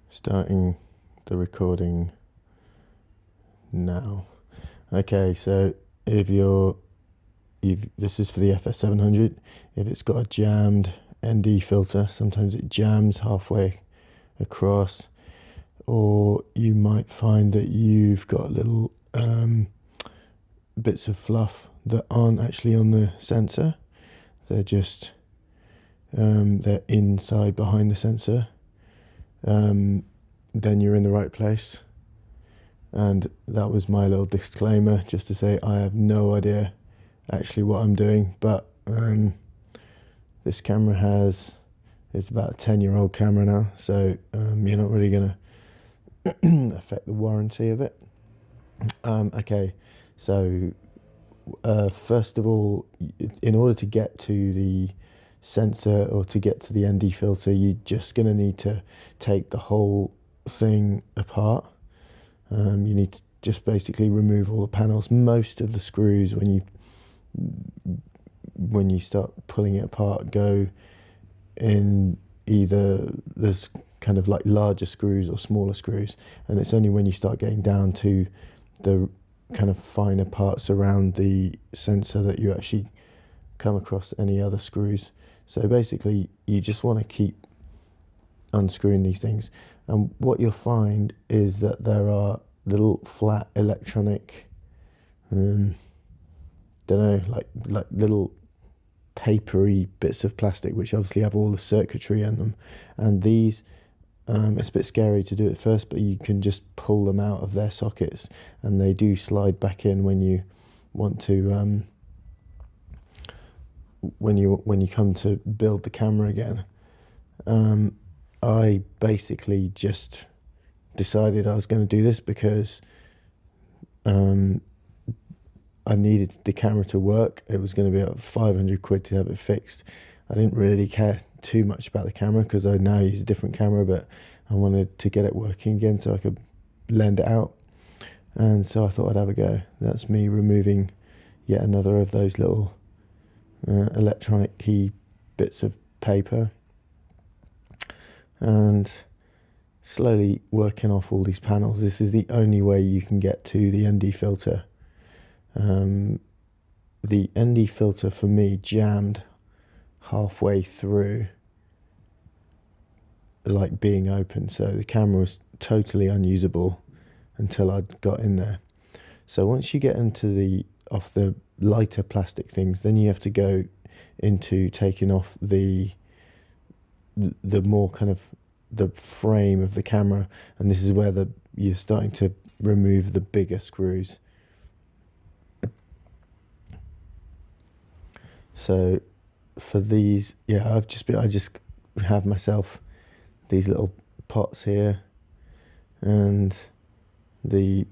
Starting the recording now. Okay, so if this is for the FS700. If it's got a jammed ND filter, sometimes it jams halfway across, or you might find that you've got little bits of fluff that aren't actually on the sensor. They're just they're inside behind the sensor. Then you're in the right place. And that was my little disclaimer, just to say I have no idea actually what I'm doing, but this camera it's about a 10-year-old camera now, so you're not really going to affect the warranty of it. Okay, so first of all, in order to get to the sensor or to get to the ND filter, you're just going to need to take the whole thing apart. You need to just basically remove all the panels. Most of the screws, when you start pulling it apart, go in either there's kind of like larger screws or smaller screws, and it's only when you start getting down to the kind of finer parts around the sensor that you actually come across any other screws. So basically you just want to keep unscrewing these things, and what you'll find is that there are little flat electronic don't know, like little papery bits of plastic which obviously have all the circuitry in them, and these it's a bit scary to do it first, but you can just pull them out of their sockets, and they do slide back in when you want to when you come to build the camera again. I basically just decided I was going to do this because I needed the camera to work. It was going to be about 500 quid to have it fixed. I didn't really care too much about the camera because I now use a different camera, but I wanted to get it working again so I could lend it out. And so I thought I'd have a go. That's me removing yet another of those little electronic key bits of paper, and slowly working off all these panels. This is the only way you can get to the ND filter. The ND filter for me jammed halfway through, like being open, so the camera was totally unusable until I'd got in there. So once you get into off the lighter plastic things, then you have to go into taking off the more kind of the frame of the camera, and this is where you're starting to remove the bigger screws. So for these, yeah, I just have myself these little pots here, and the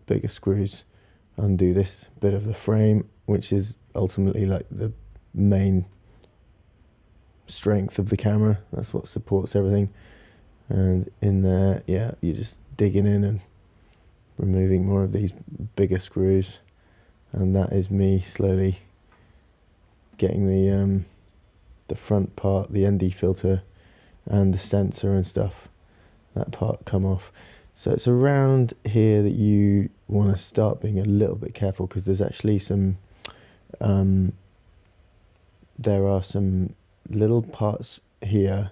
bigger screws undo this bit of the frame, which is ultimately like the main strength of the camera. That's what supports everything. And in there, yeah, you're just digging in and removing more of these bigger screws, and that is me slowly getting the front part, the ND filter and the sensor and stuff, that part come off. So it's around here that you want to start being a little bit careful, because there's actually there are some little parts here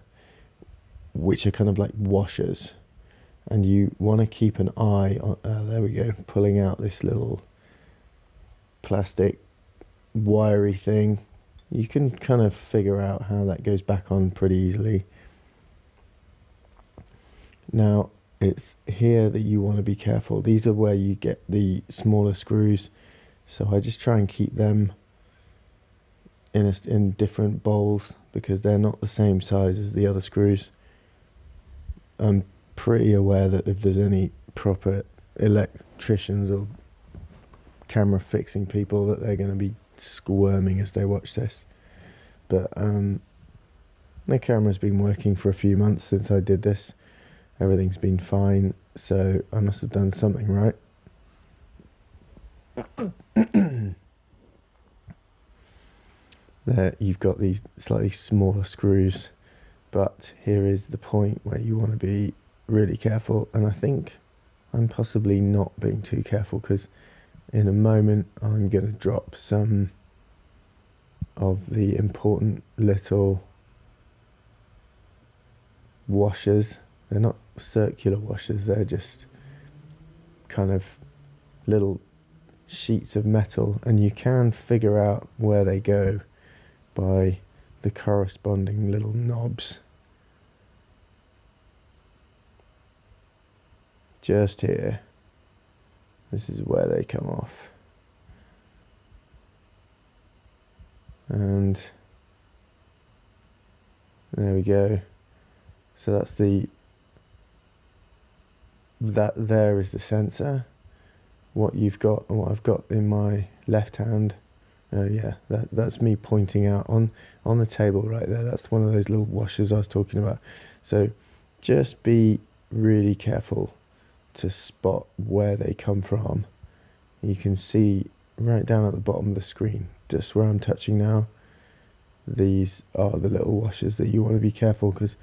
which are kind of like washers, and you want to keep an eye on there we go, pulling out this little plastic wiry thing. You can kind of figure out how that goes back on pretty easily. Now it's here that you want to be careful. These are where you get the smaller screws, so I just try and keep them in different bowls because they're not the same size as the other screws. I'm pretty aware that if there's any proper electricians or camera fixing people, that they're going to be squirming as they watch this, but the camera's been working for a few months since I did this. Everything's been fine, so I must have done something right. There you've got these slightly smaller screws But here is the point where you want to be really careful, and I think I'm possibly not being too careful, because in a moment I'm going to drop some of the important little washers. They're not circular washers, they're just kind of little sheets of metal, and you can figure out where they go by the corresponding little knobs. Just here, this is where they come off, and there we go. So that's that there is the sensor. What you've got and what I've got in my left hand, that's me pointing out on the table right there. That's one of those little washers I was talking about. So just be really careful to spot where they come from. You can see right down at the bottom of the screen, just where I'm touching now, these are the little washers that you want to be careful, because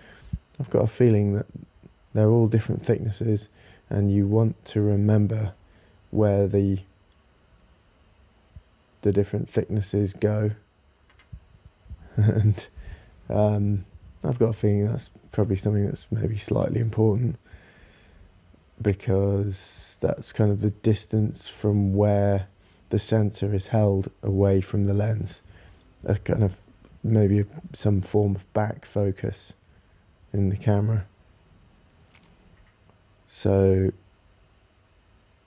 I've got a feeling that they're all different thicknesses, and you want to remember where the different thicknesses go. And I've got a feeling that's probably something that's maybe slightly important, because that's kind of the distance from where the sensor is held away from the lens. A kind of maybe some form of back focus in the camera. So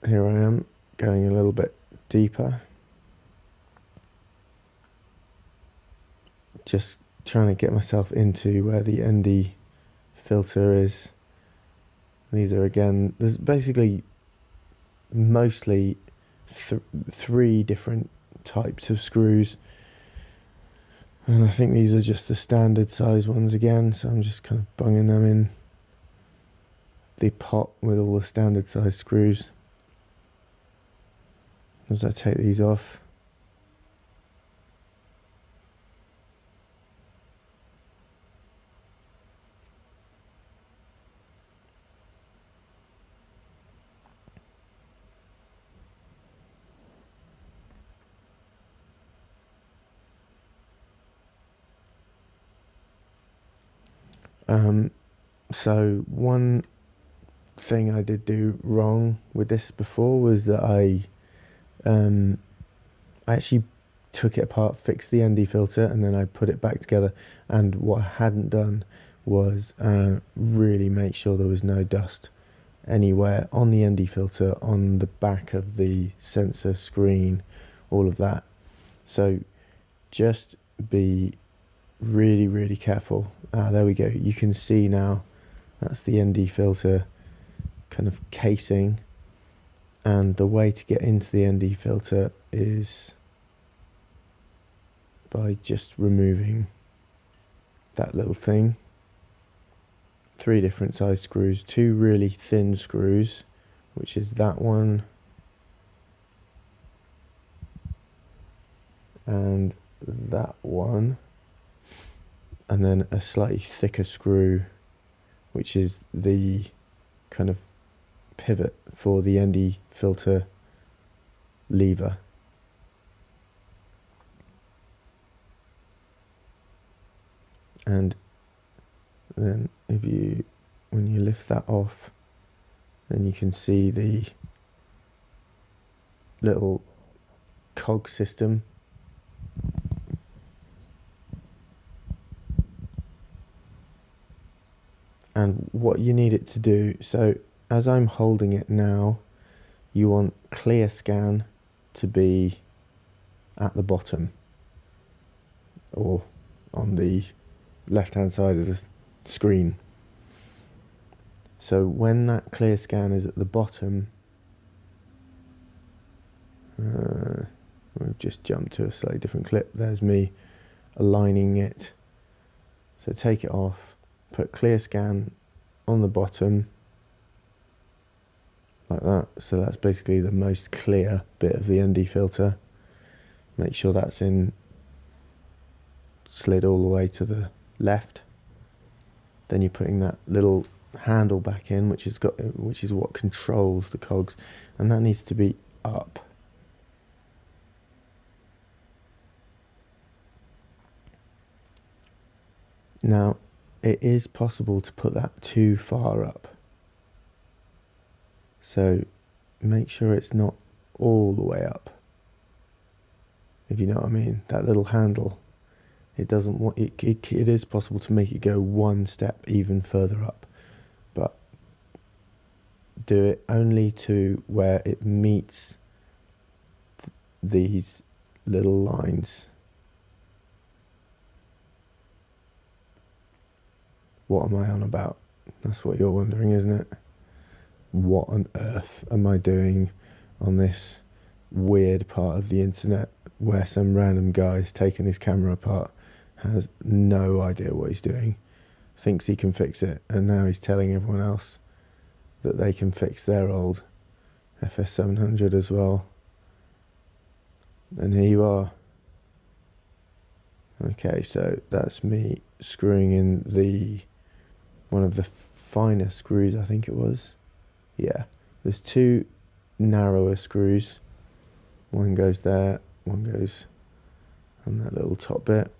here I am going a little bit deeper, just trying to get myself into where the ND filter is. These are, again, there's basically mostly three different types of screws, and I think these are just the standard size ones again, so I'm just kind of bunging them in the pot with all the standard size screws as I take these off. So one thing I did do wrong with this before was that I actually took it apart, fixed the ND filter, and then I put it back together. And what I hadn't done was really make sure there was no dust anywhere on the ND filter, on the back of the sensor screen, all of that. So just be really, really careful. There we go. You can see now that's the ND filter kind of casing, and the way to get into the ND filter is by just removing that little thing. 3 different size screws, 2 really thin screws, which is that one and that one, and then a slightly thicker screw, which is the kind of pivot for the ND filter lever. And then when you lift that off, then you can see the little cog system. And what you need it to do, so as I'm holding it now, you want clear scan to be at the bottom, or on the left hand side of the screen. So when that clear scan is at the bottom, we've just jumped to a slightly different clip. There's me aligning it. So take it off, put clear scan on the bottom like that. So that's basically the most clear bit of the ND filter. Make sure that's in, slid all the way to the left. Then you're putting that little handle back in, which is what controls the cogs, and that needs to be up. Now, it is possible to put that too far up, so make sure it's not all the way up, if you know what I mean. That little handle, it doesn't want it. It is possible to make it go one step even further up, but do it only to where it meets these little lines. What am I on about? That's what you're wondering, isn't it? What on earth am I doing on this weird part of the internet where some random guy's taking his camera apart, has no idea what he's doing, thinks he can fix it, and now he's telling everyone else that they can fix their old FS700 as well. And here you are. Okay, so that's me screwing in one of the finer screws, I think it was. Yeah, there's two narrower screws. One goes there, one goes on that little top bit.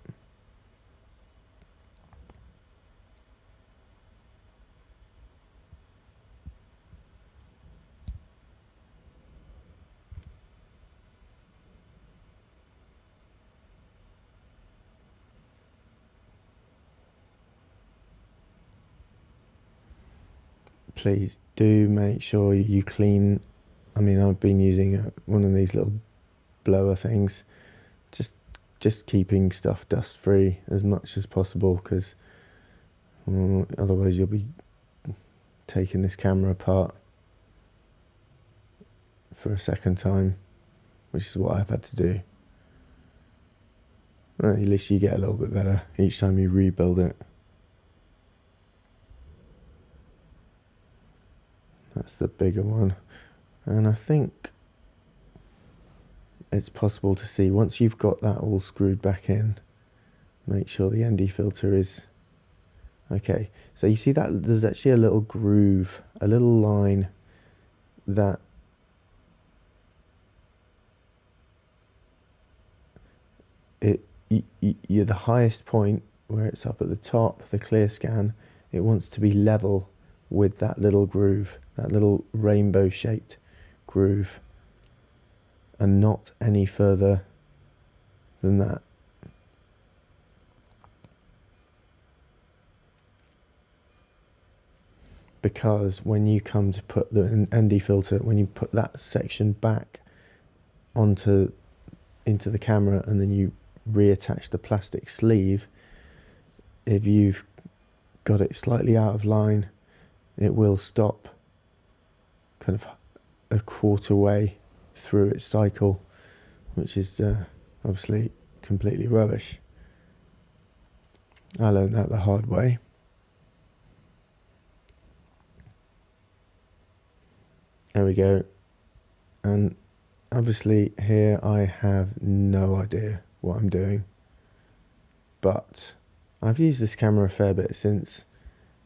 Please do make sure you clean. I mean, I've been using one of these little blower things, just keeping stuff dust free as much as possible, because otherwise you'll be taking this camera apart for a second time, which is what I've had to do. Well, at least you get a little bit better each time you rebuild it. That's the bigger one, and I think it's possible to see once you've got that all screwed back in. Make sure the ND filter is okay. So you see that there's actually a little groove, a little line that you're the highest point where it's up at the top, the clear scan. It wants to be level with that little groove, that little rainbow shaped groove, and not any further than that. Because when you come to put the ND filter, when you put that section back into the camera and then you reattach the plastic sleeve, if you've got it slightly out of line, it will stop kind of a quarter way through its cycle, which is obviously completely rubbish. I learned that the hard way. There we go. And obviously here I have no idea what I'm doing, but I've used this camera a fair bit since,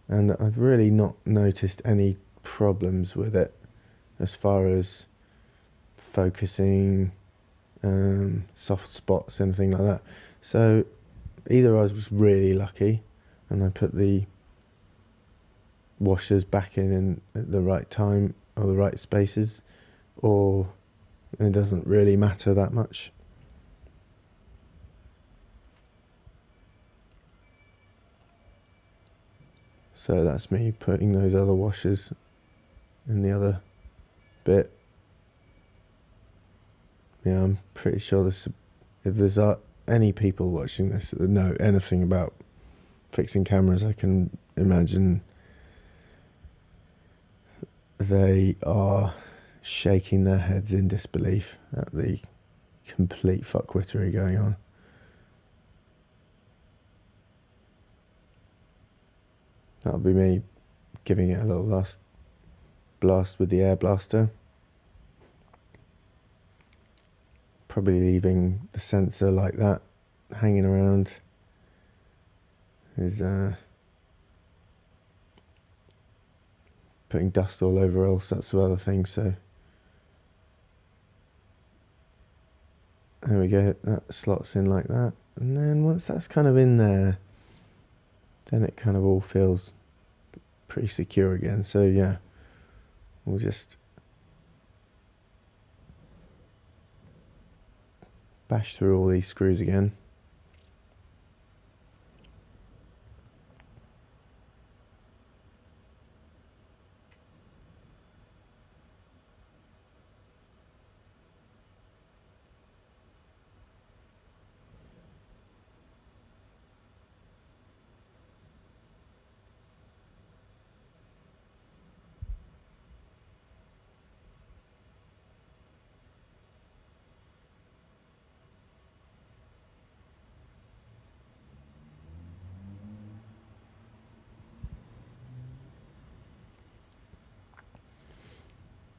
and I've really not noticed any problems with it as far as focusing, soft spots, anything like that. So either I was just really lucky and I put the washers back in at the right time or the right spaces, or it doesn't really matter that much. So that's me putting those other washers in the other bit. Yeah, I'm pretty sure if there's any people watching this that know anything about fixing cameras, I can imagine they are shaking their heads in disbelief at the complete fuckwittery going on. That'll be me giving it a little last blast with the air blaster. Probably leaving the sensor like that hanging around is putting dust all over, all sorts of other things. So there we go, that slots in like that. And then once that's kind of in there, then it kind of all feels pretty secure again. So yeah, we'll just bash through all these screws again.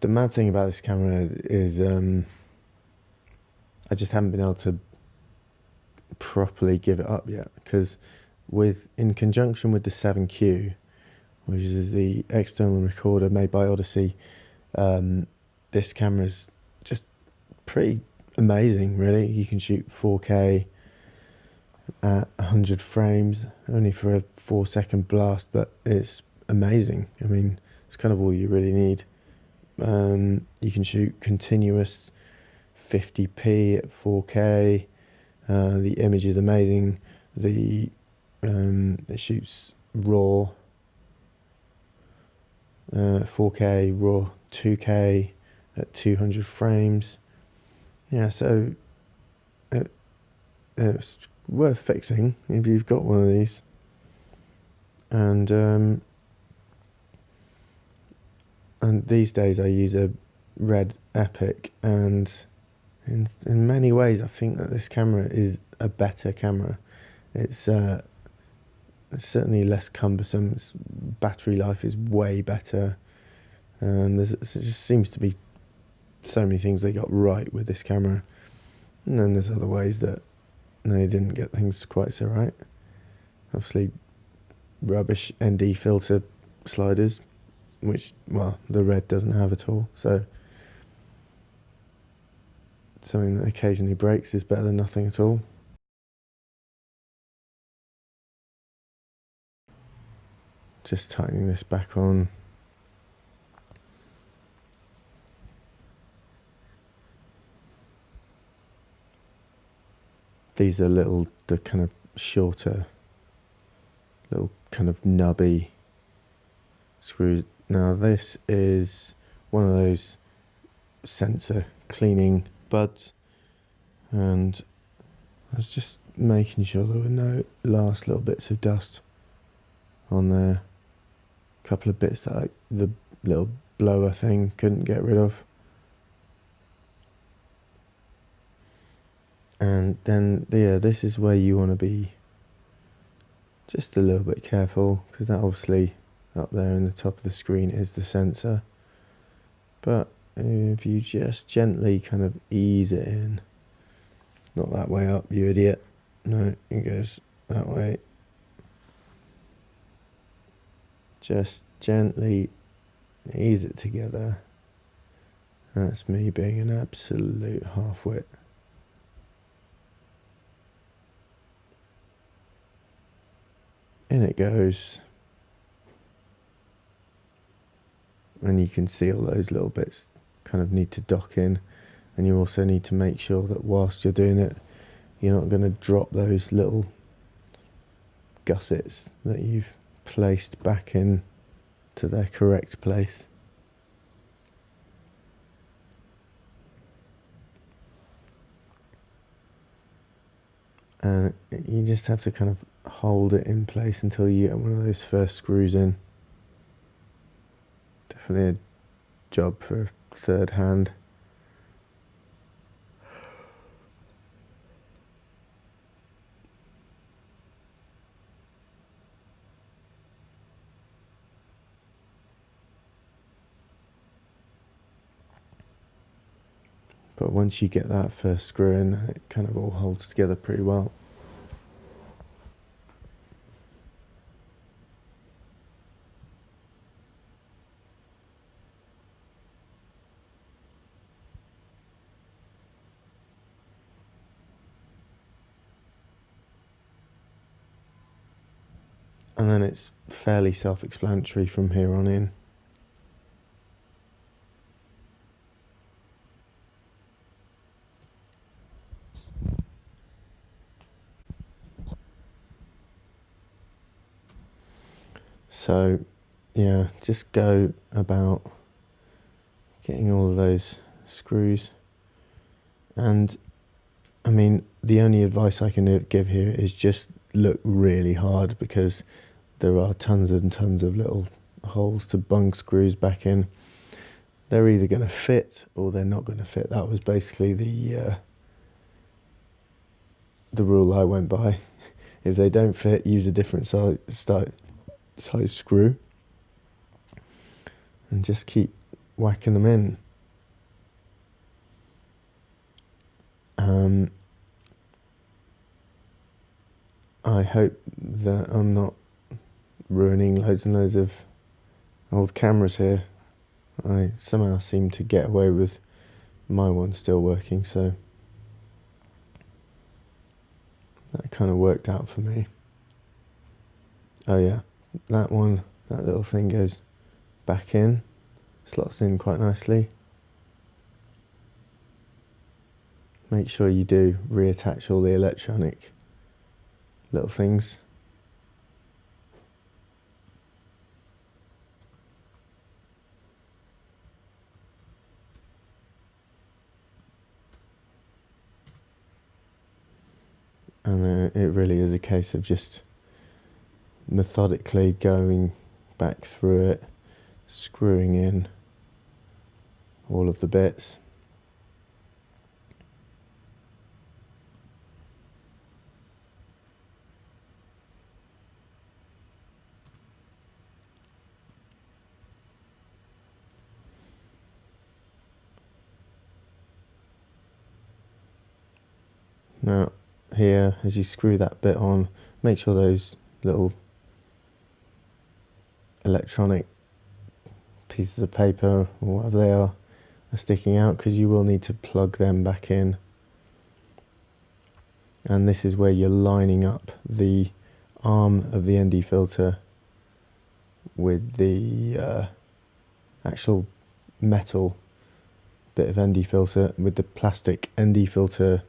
The mad thing about this camera is I just haven't been able to properly give it up yet, because in conjunction with the 7Q, which is the external recorder made by Odyssey, this camera is just pretty amazing, really. You can shoot 4K at 100 frames, only for a 4-second blast, but it's amazing. I mean, it's kind of all you really need. You can shoot continuous 50p at 4K. The image is amazing. It shoots raw 4K, raw 2K at 200 frames. Yeah, so it's worth fixing if you've got one of these. And these days I use a Red Epic, and in many ways I think that this camera is a better camera. It's certainly less cumbersome. Its battery life is way better, and there just seems to be so many things they got right with this camera, and then there's other ways that they didn't get things quite so right. Obviously rubbish ND filter sliders, which, well, the Red doesn't have at all, so something that occasionally breaks is better than nothing at all. Just tightening this back on. These are the kind of shorter, little kind of nubby screws. Now this is one of those sensor cleaning buds, and I was just making sure there were no last little bits of dust on there. A couple of bits that the little blower thing couldn't get rid of. And then, yeah, this is where you want to be just a little bit careful, because that obviously up there in the top of the screen is the sensor. But if you just gently kind of ease it in, not that way up, you idiot. No, it goes that way. Just gently ease it together. That's me being an absolute half-wit. In it goes. And you can see all those little bits kind of need to dock in, and you also need to make sure that whilst you're doing it, you're not going to drop those little gussets that you've placed back in to their correct place. And you just have to kind of hold it in place until you get one of those first screws in. Definitely a job for a third hand. But once you get that first screw in, it kind of all holds together pretty well. and then it's fairly self-explanatory from here on in. So yeah, just go about getting all of those screws. And I mean, the only advice I can give here is just look really hard, because there are tons and tons of little holes to bung screws back in. They're either going to fit or they're not going to fit. That was basically the rule I went by. If they don't fit, use a different size screw and just keep whacking them in. I hope that I'm not ruining loads and loads of old cameras here. I somehow seem to get away with my one still working, so that kind of worked out for me. Oh yeah, that little thing goes back in, slots in quite nicely. Make sure you do reattach all the electronic little things. And it really is a case of just methodically going back through it, screwing in all of the bits. Now here, as you screw that bit on, make sure those little electronic pieces of paper or whatever they are sticking out, because you will need to plug them back in. And this is where you're lining up the arm of the ND filter with the actual metal bit of ND filter, with the plastic ND filter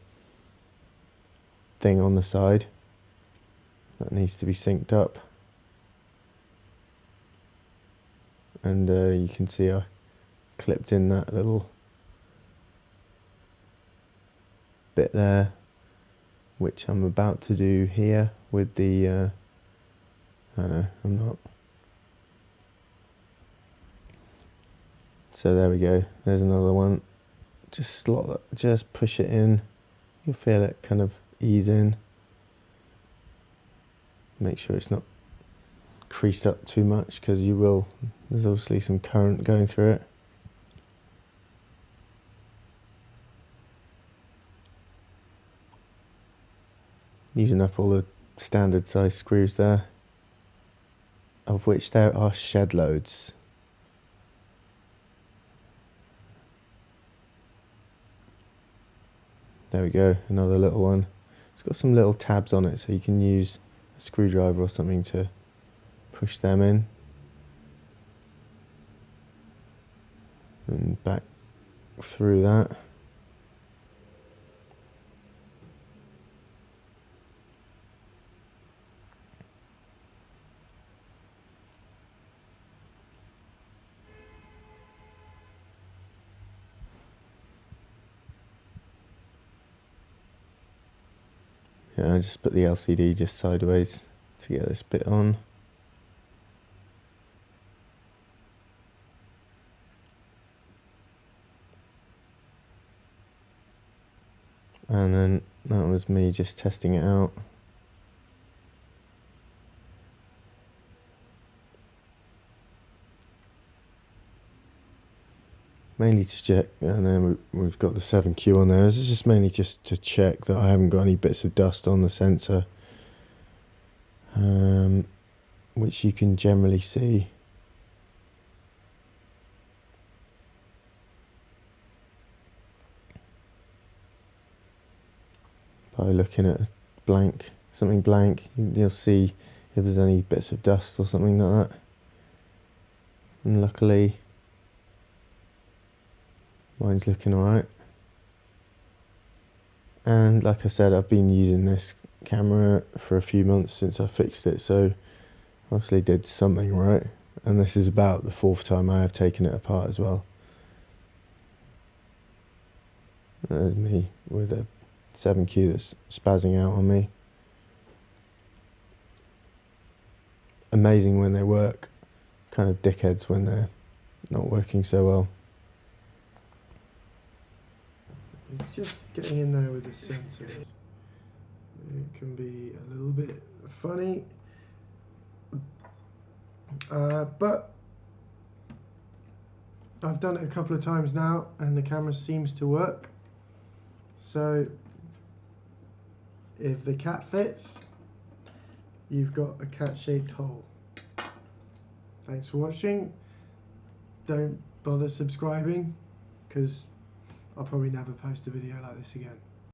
thing on the side. That needs to be synced up. And you can see I clipped in that little bit there, which I'm about to do here with the I know, I'm not. So there we go, there's another one. Just slot that, just push it in. You'll feel it kind of ease in. Make sure it's not creased up too much, because you will, there's obviously some current going through it. Using up all the standard size screws there, of which there are shed loads. There we go, another little one. It's got some little tabs on it, so you can use a screwdriver or something to push them in. And back through that. Yeah, I just put the LCD just sideways to get this bit on. And then that was me just testing it out. Mainly to check, and then we've got the 7Q on there. This is just mainly just to check that I haven't got any bits of dust on the sensor, which you can generally see. By looking at something blank, you'll see if there's any bits of dust or something like that. And luckily mine's looking alright. And like I said, I've been using this camera for a few months since I fixed it, so obviously did something right. And this is about the 4th time I have taken it apart as well. There's me with a 7Q that's spazzing out on me. Amazing when they work, kind of dickheads when they're not working so well. It's just getting in there with the sensors. It can be a little bit funny, but I've done it a couple of times now and the camera seems to work. So if the cat fits, you've got a cat-shaped hole. Thanks for watching. Don't bother subscribing, because I'll probably never post a video like this again.